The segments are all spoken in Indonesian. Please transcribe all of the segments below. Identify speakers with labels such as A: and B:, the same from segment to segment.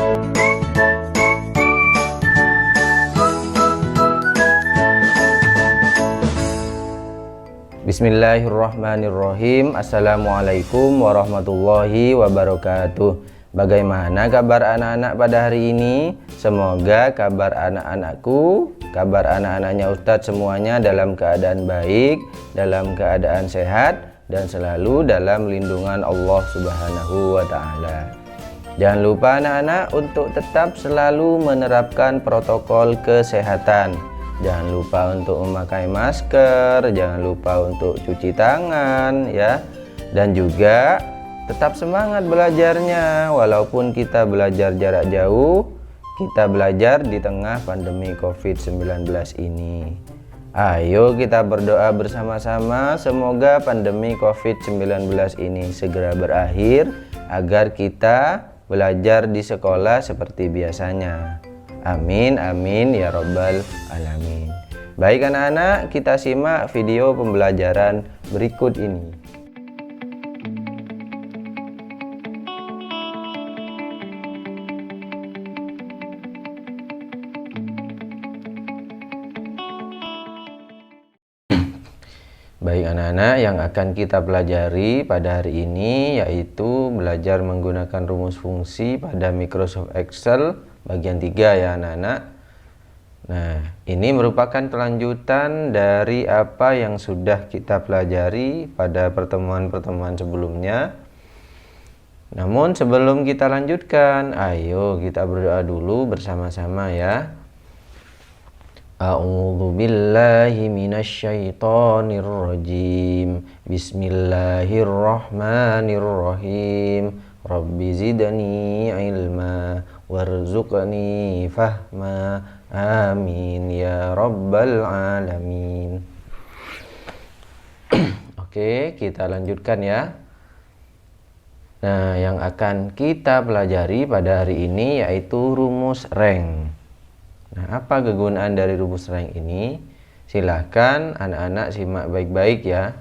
A: Bismillahirrahmanirrahim. Assalamualaikum warahmatullahi wabarakatuh. Bagaimana kabar anak-anak pada hari ini? Semoga kabar anak-anakku, kabar anak-anaknya Ustadz semuanya dalam keadaan baik, dalam keadaan sehat, dan selalu dalam lindungan Allah Subhanahu wa Ta'ala. Jangan lupa anak-anak untuk tetap selalu menerapkan protokol kesehatan. Jangan lupa untuk memakai masker, jangan lupa untuk cuci tangan ya. Dan juga tetap semangat belajarnya. Walaupun kita belajar jarak jauh, kita belajar di tengah pandemi COVID-19 ini. Ayo kita berdoa bersama-sama semoga pandemi COVID-19 ini segera berakhir agar kita belajar di sekolah seperti biasanya. Amin, amin ya robbal alamin. Baik anak-anak, kita simak video pembelajaran berikut ini. Baik anak-anak, yang akan kita pelajari pada hari ini yaitu belajar menggunakan rumus fungsi pada Microsoft Excel bagian 3 ya anak-anak. Nah, ini merupakan kelanjutan dari apa yang sudah kita pelajari pada pertemuan-pertemuan sebelumnya. Namun sebelum kita lanjutkan, ayo kita berdoa dulu bersama-sama ya. A'udzu billahi minasyaitonir rajim. Bismillahirrahmanirrahim. Rabbi zidni ilma warzuqni fahma. Amin ya rabbal alamin. Oke, kita lanjutkan ya. Nah, yang akan kita pelajari pada hari ini yaitu rumus rank. Nah, apa kegunaan dari rumus rank ini? Silahkan anak-anak simak baik-baik ya.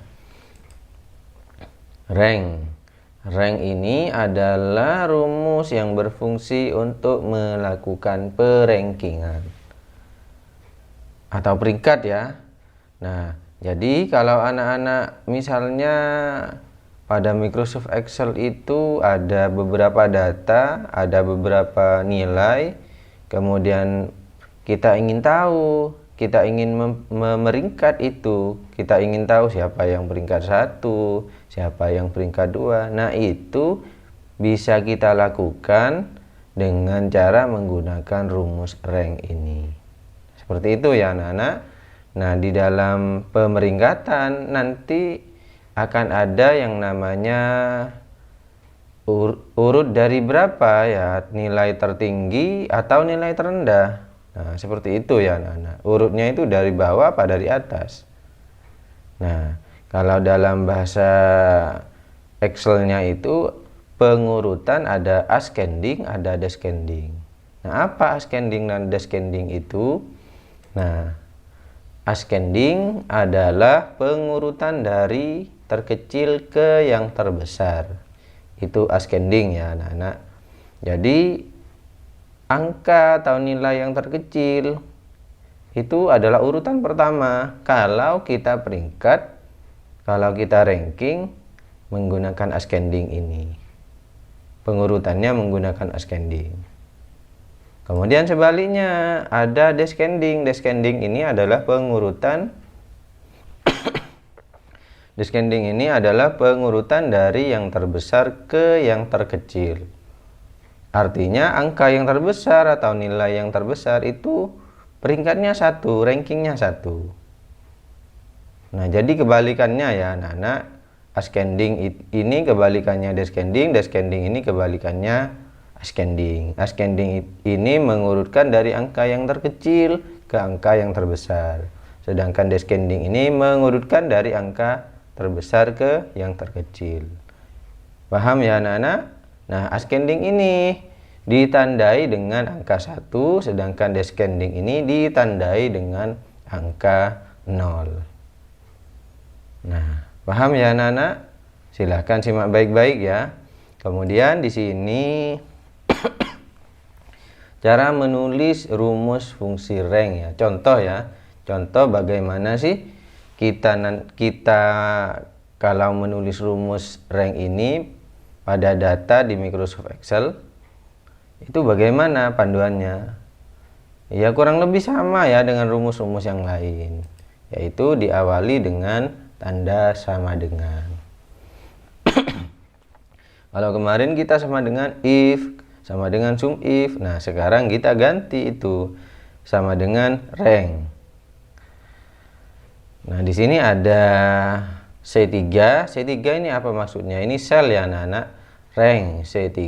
A: Rank ini adalah rumus yang berfungsi untuk melakukan perankingan atau peringkat ya. Nah, jadi kalau anak-anak misalnya pada Microsoft Excel itu ada beberapa data, ada beberapa nilai, kemudian kita ingin tahu, kita ingin memeringkat itu, kita ingin tahu siapa yang peringkat 1, siapa yang peringkat 2. Nah, itu bisa kita lakukan dengan cara menggunakan rumus rank ini. Seperti itu ya anak-anak. Nah, di dalam pemeringkatan nanti akan ada yang namanya urut dari berapa ya, nilai tertinggi atau nilai terendah. Nah, seperti itu ya anak-anak. Urutnya itu dari bawah apa dari atas. Nah, kalau dalam bahasa Excel-nya itu pengurutan ada ascending, ada descending. Nah, apa ascending dan descending itu? Nah, ascending adalah pengurutan dari terkecil ke yang terbesar. Itu ascending ya anak-anak. Jadi angka atau nilai yang terkecil itu adalah urutan pertama kalau kita peringkat, kalau kita ranking menggunakan ascending ini. Pengurutannya menggunakan ascending. Kemudian sebaliknya ada descending. Descending ini adalah pengurutan descending ini adalah pengurutan dari yang terbesar ke yang terkecil. Artinya angka yang terbesar atau nilai yang terbesar itu peringkatnya 1, rankingnya 1. Nah, jadi kebalikannya ya anak-anak. Ascending ini kebalikannya descending, descending ini kebalikannya ascending. Ascending ini mengurutkan dari angka yang terkecil ke angka yang terbesar. Sedangkan descending ini mengurutkan dari angka terbesar ke yang terkecil. Paham ya anak-anak? Nah, ascending ini ditandai dengan angka 1, sedangkan descending ini ditandai dengan angka 0. Nah, paham ya anak-anak? Silahkan simak baik-baik ya. Kemudian di sini cara menulis rumus fungsi rank ya. Contoh bagaimana sih kita kalau menulis rumus rank ini pada data di Microsoft Excel, itu bagaimana panduannya? Ya kurang lebih sama ya dengan rumus-rumus yang lain, yaitu diawali dengan tanda sama dengan. Kalau kemarin kita sama dengan if, sama dengan sum if. Nah, sekarang kita ganti itu sama dengan rank. Nah, di sini ada C3. C3 ini apa maksudnya? Ini sel ya anak-anak. Rank C3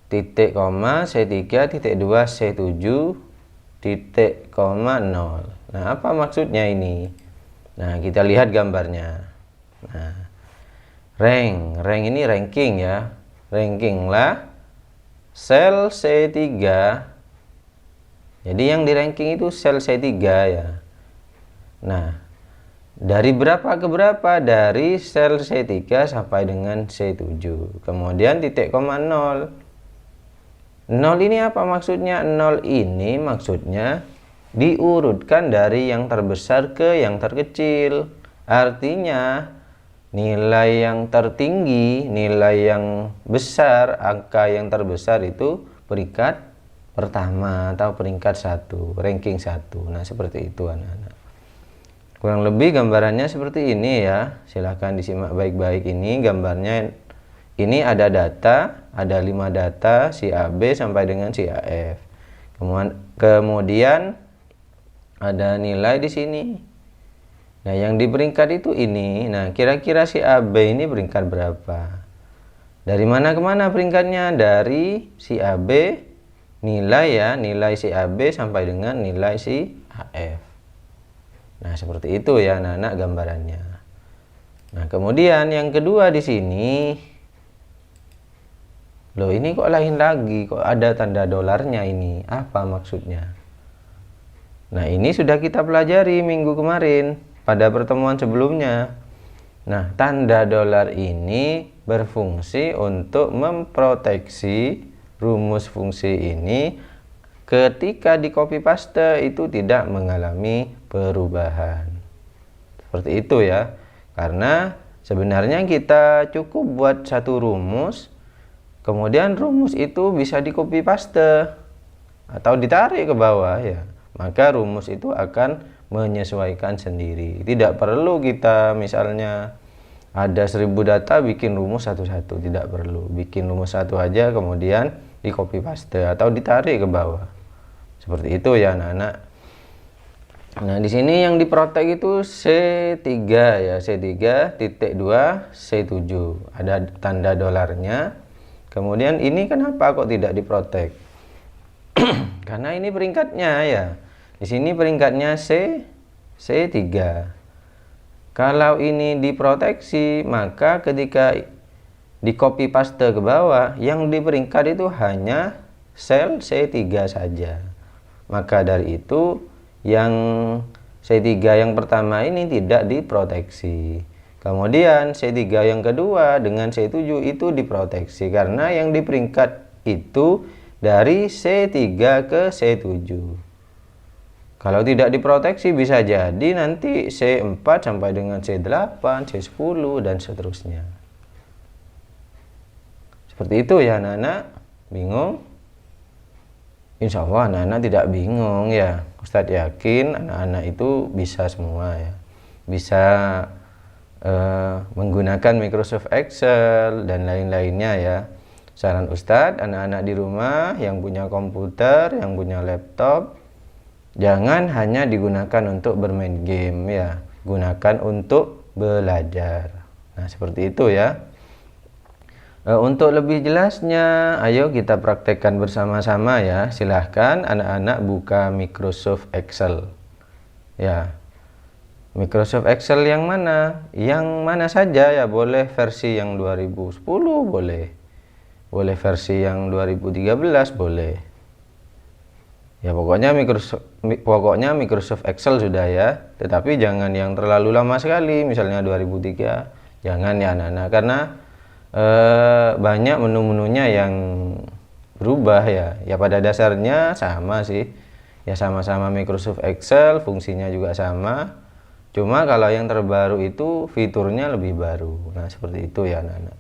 A: titik koma C3 titik 2 C7 titik koma 0. Nah, apa maksudnya ini? Nah, kita lihat gambarnya. Nah, rank ini ranking ya. Ranking lah sel C3. Jadi yang di ranking itu sel C3 ya. Nah, dari berapa ke berapa? Dari sel C3 sampai dengan C7. Kemudian titik koma 0. 0 ini apa maksudnya? 0 ini maksudnya diurutkan dari yang terbesar ke yang terkecil. Artinya nilai yang tertinggi, nilai yang besar, angka yang terbesar itu peringkat pertama atau peringkat 1, ranking 1. Nah, seperti itu anak-anak. Kurang lebih gambarannya seperti ini ya. Silahkan disimak baik-baik ini gambarnya. Ini ada data, ada 5 data si AB sampai dengan si AF. Kemudian ada nilai di sini. Nah, yang di peringkat itu ini. Nah, kira-kira si AB ini peringkat berapa? Dari mana ke mana peringkatnya? Dari si AB nilai ya, nilai si AB sampai dengan nilai si AF. Nah, seperti itu ya anak-anak gambarannya. Nah, kemudian yang kedua di sini. Loh, ini kok lain lagi, kok ada tanda dolarnya ini. Apa maksudnya? Nah, ini sudah kita pelajari minggu kemarin pada pertemuan sebelumnya. Nah, tanda dolar ini berfungsi untuk memproteksi rumus fungsi ini ketika di copy paste itu tidak mengalami perubahan. Seperti itu ya. Karena sebenarnya kita cukup buat satu rumus, kemudian rumus itu bisa di copy paste atau ditarik ke bawah ya. Maka rumus itu akan menyesuaikan sendiri. Tidak perlu kita misalnya ada 1000 data bikin rumus satu-satu, tidak perlu. Bikin rumus satu aja kemudian di copy paste atau ditarik ke bawah. Seperti itu ya anak-anak. Nah, di sini yang diprotek itu C3 ya, C3 titik 2 C7. Ada tanda dolarnya. Kemudian ini kenapa kok tidak diprotek? Karena ini peringkatnya ya. Di sini peringkatnya C3. Kalau ini diproteksi, maka ketika di copy paste ke bawah, yang di peringkat itu hanya sel C3 saja. Maka dari itu yang C3 yang pertama ini tidak diproteksi. Kemudian C3 yang kedua dengan C7 itu diproteksi karena yang di peringkat itu dari C3 ke C7. Kalau tidak diproteksi bisa jadi nanti C4 sampai dengan C8, C10 dan seterusnya. Seperti itu ya anak-anak. Bingung? Insya Allah anak-anak tidak bingung ya. Ustadz yakin anak-anak itu bisa semua ya. Bisa menggunakan Microsoft Excel dan lain-lainnya ya. Saran Ustadz, anak-anak di rumah yang punya komputer, yang punya laptop, jangan hanya digunakan untuk bermain game ya. Gunakan untuk belajar. Nah, seperti itu ya. Untuk lebih jelasnya, ayo kita praktekkan bersama-sama ya. Silahkan anak-anak buka Microsoft Excel. Ya, Microsoft Excel yang mana? Yang mana saja ya, boleh versi yang 2010 boleh. Boleh versi yang 2013 boleh. Ya, pokoknya Microsoft Excel sudah ya. Tetapi jangan yang terlalu lama sekali, misalnya 2003. Jangan ya anak-anak, karena banyak menu-menunya yang berubah ya. Ya pada dasarnya sama sih. Ya sama-sama Microsoft Excel, fungsinya juga sama. Cuma kalau yang terbaru itu fiturnya lebih baru. Nah, seperti itu ya anak-anak.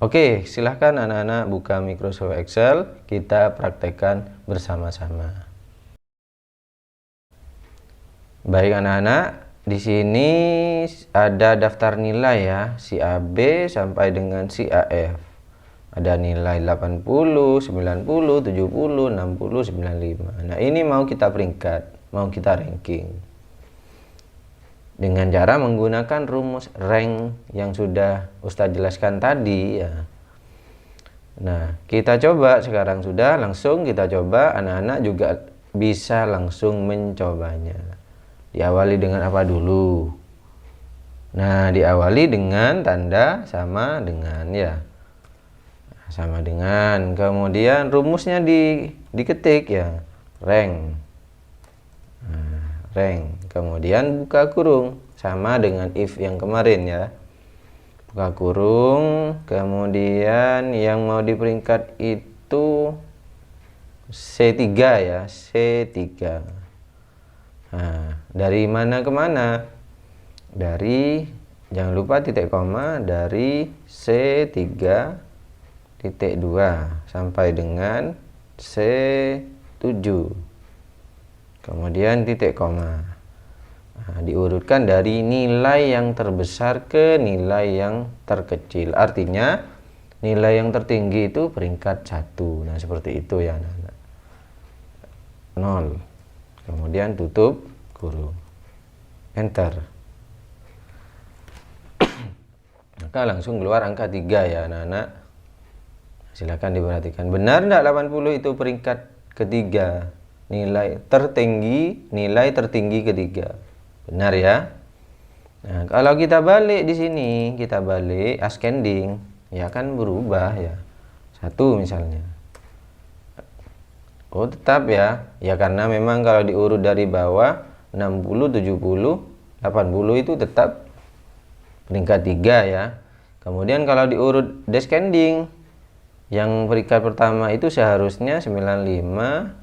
A: Oke, silahkan anak-anak buka Microsoft Excel, kita praktekkan bersama-sama. Baik anak-anak, di sini ada daftar nilai ya, si AB sampai dengan si AF. Ada nilai 80, 90, 70, 60, 95. Nah, ini mau kita peringkat, mau kita ranking. Dengan cara menggunakan rumus rank yang sudah Ustadz jelaskan tadi ya. Nah, kita coba sekarang sudah, langsung kita coba, anak-anak juga bisa langsung mencobanya. Diawali dengan apa dulu? Nah, diawali dengan tanda sama dengan ya. Sama dengan. Kemudian rumusnya diketik ya. Rank. Nah, rank. Kemudian buka kurung sama dengan if yang kemarin ya. Buka kurung, kemudian yang mau diperingkat itu C3 ya, C3. Nah, dari mana ke mana? Dari, jangan lupa titik koma, dari C3.2 sampai dengan C7. Kemudian titik koma. Nah, diurutkan dari nilai yang terbesar ke nilai yang terkecil. Artinya, nilai yang tertinggi itu peringkat 1. Nah, seperti itu ya anak-anak. 0. Kemudian tutup kurung, enter. Maka langsung keluar angka 3 ya anak-anak. Silakan diperhatikan, benar enggak 80 itu peringkat ketiga, nilai tertinggi ketiga. Benar ya. Nah, kalau kita balik di sini, kita balik ascending, ya kan berubah ya. 1 misalnya. Oh tetap ya, ya karena memang kalau diurut dari bawah 60, 70, 80 itu tetap peringkat 3 ya. Kemudian kalau diurut descending, yang peringkat pertama itu seharusnya 95,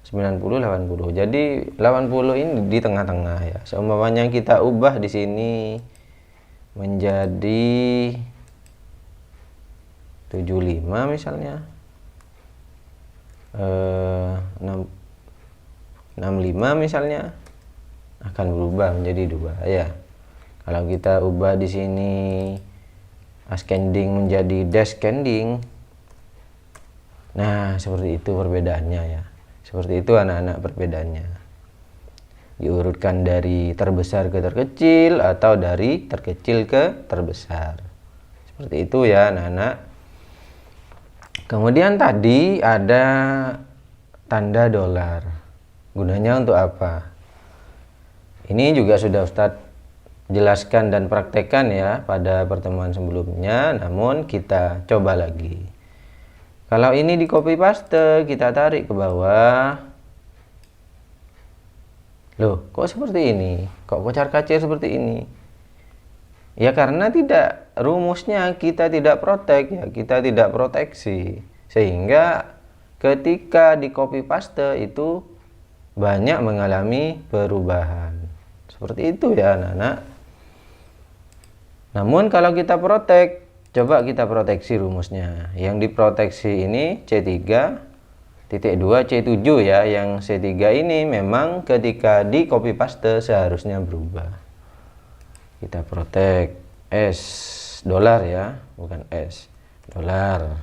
A: 90, 80. Jadi 80 ini di tengah-tengah ya. Seumpamanya kita ubah di sini menjadi 75 misalnya. 65 misalnya akan berubah menjadi 2 ya. Kalau kita ubah di sini ascending menjadi descending, nah seperti itu perbedaannya ya. Seperti itu anak-anak perbedaannya. Diurutkan dari terbesar ke terkecil atau dari terkecil ke terbesar. Seperti itu ya anak-anak. Kemudian tadi ada tanda dolar. Gunanya untuk apa? Ini juga sudah Ustadz jelaskan dan praktekkan ya pada pertemuan sebelumnya, namun kita coba lagi. Kalau ini di copy paste, kita tarik ke bawah. Loh, kok seperti ini? Kok kocar-kacir seperti ini? Ya karena tidak, rumusnya kita tidak kita tidak proteksi, sehingga ketika di copy paste itu banyak mengalami perubahan. Seperti itu ya anak-anak. Namun kalau kita coba kita proteksi rumusnya. Yang diproteksi ini C3.2 C7 ya. Yang C3 ini memang ketika di copy paste seharusnya berubah. Kita protek S dolar ya, bukan S, dolar,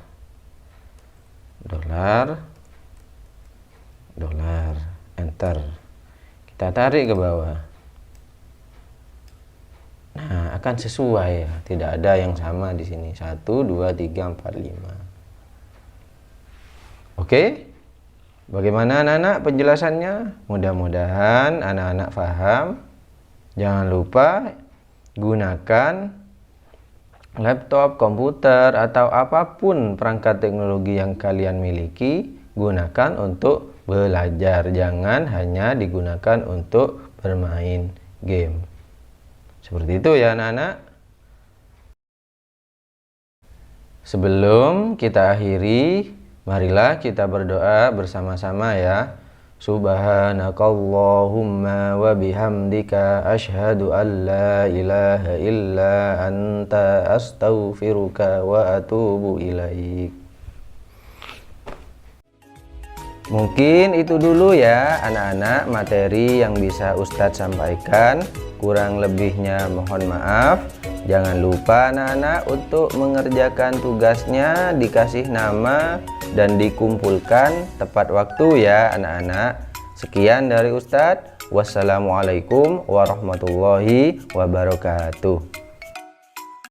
A: enter. Kita tarik ke bawah. Nah, akan sesuai ya, tidak ada yang sama di sini. 1, 2, 3, 4, 5. Oke, bagaimana anak-anak penjelasannya? Mudah-mudahan anak-anak paham. Jangan lupa gunakan laptop, komputer, atau apapun perangkat teknologi yang kalian miliki, gunakan untuk belajar. Jangan hanya digunakan untuk bermain game. Seperti itu ya anak-anak. Sebelum kita akhiri Marilah kita berdoa bersama-sama ya. Subhanakallahumma wa bihamdika asyhadu an la ilaha illa anta astaghfiruka wa atubu ilaik. Mungkin itu dulu ya anak-anak materi yang bisa Ustadz sampaikan. Kurang lebihnya mohon maaf. Jangan lupa anak-anak untuk mengerjakan tugasnya dikasih nama dan dikumpulkan tepat waktu ya anak-anak. Sekian dari Ustadz. Wassalamualaikum warahmatullahi wabarakatuh.